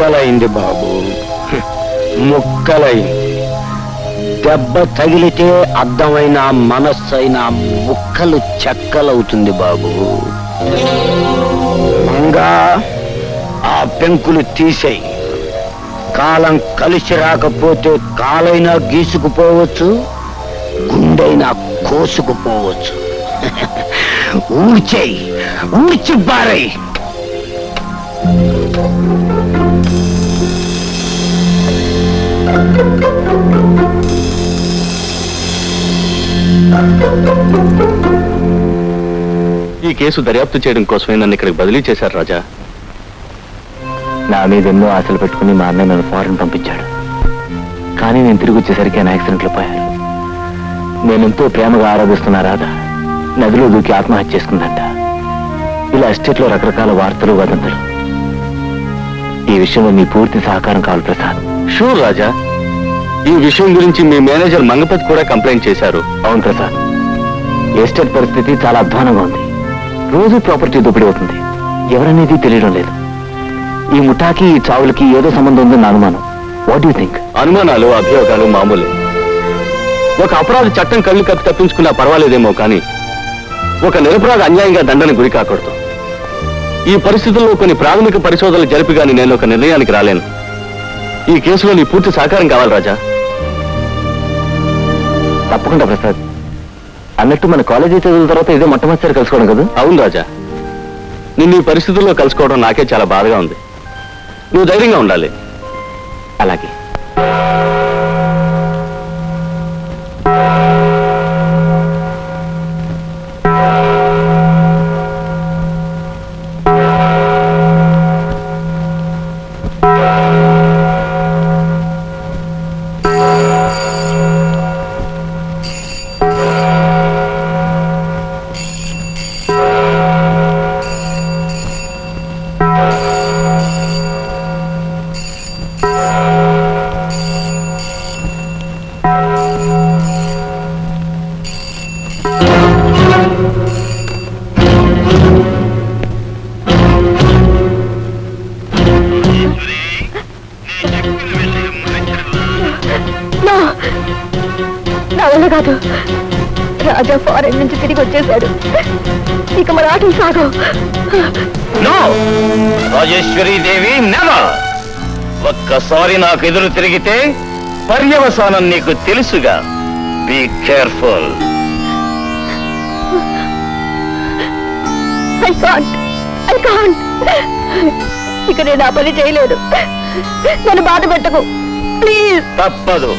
ముక్కలైంది బాబు, ముక్కలైంది. దెబ్బ తగిలితే అర్థమైన మనస్సైన ముక్కలు చెక్కలవుతుంది బాబు. మంగా ఆ పెంకులు తీసేయి. కాలం కలిసి రాకపోతే కాలైనా గీసుకుపోవచ్చు, గుండైనా కోసుకుపోవచ్చు. ఊడ్చేయి, ఊడ్చి బారై. ఈ కేసు దర్యాప్తు చేయడం కోసమే నన్ను ఇక్కడికి బదిలీ చేశారు రాజా. నా మీద ఎన్నో ఆశలు పెట్టుకుని మా అన్నయ్య నన్ను ఫారెన్ పంపించాడు. కానీ నేను తిరిగి వచ్చేసరికి ఆయన యాక్సిడెంట్లో పోయారు. నేనెంతో ప్రేమగా ఆరాధిస్తున్న రాధ నదిలో దూకి ఆత్మహత్య చేసుకుందంట. ఇలా ఎస్టేట్లో రకరకాల వార్తలు, వదంతులు. ఈ విషయంలో మీ పూర్తి సహకారం కావాలి ప్రసాద్. షూర్ రాజా. ఈ విషయం గురించి మీ మేనేజర్ మంగపతి కూడా కంప్లైంట్ చేశారు. అవును ప్రసాద్, ఎస్టేట్ పరిస్థితి చాలా అధ్వానంగా ఉంది. రోజు ప్రాపర్టీ దోపిడీ అవుతుంది. ఎవరనేది తెలియడం లేదు. ఈ ముఠాకి, ఈ చావులకి ఏదో సంబంధం ఉందని నా అనుమానం. What you think? అనుమానాలు, అభియోగాలు మామూలే. ఒక అపరాధ చట్టం కళ్ళు కప్పి తప్పించుకున్నా పర్వాలేదేమో, కానీ ఒక నిరపరాధ అన్యాయంగా దండన గురి కాకూడదు. ఈ పరిస్థితుల్లో కొన్ని ప్రాథమిక పరిశోధనలు జరిపి గాని నేను ఒక నిర్ణయానికి రాలేను. ఈ కేసులో నీ పూర్తి సహకారం కావాలి రాజా. తప్పకుండా ప్రసాద్. అన్నట్టు మన కాలేజీ చదువుల తర్వాత ఇదే మొట్టమొదటిసారి కలుసుకోవడం కదా? అవును రాజా. నిన్ను ఈ పరిస్థితుల్లో కలుసుకోవడం నాకే చాలా బాధగా ఉంది. నువ్వు ధైర్యంగా ఉండాలి. అలాగే. నా వల్ల కాదు. రాజా ఫారెన్ నుంచి తిరిగి వచ్చేశాడు. ఇక మన ఆటలు సాగవు. రాజేశ్వరీ దేవి నెవర్. ఒక్కసారి నాకు ఎదురు తిరిగితే పర్యవసానం నీకు తెలుసుగా. Be careful. I can't. ఇక నేను ఆ పని చేయలేదు. నన్ను బాధ పెట్టకు ప్లీజ్. తప్పదు.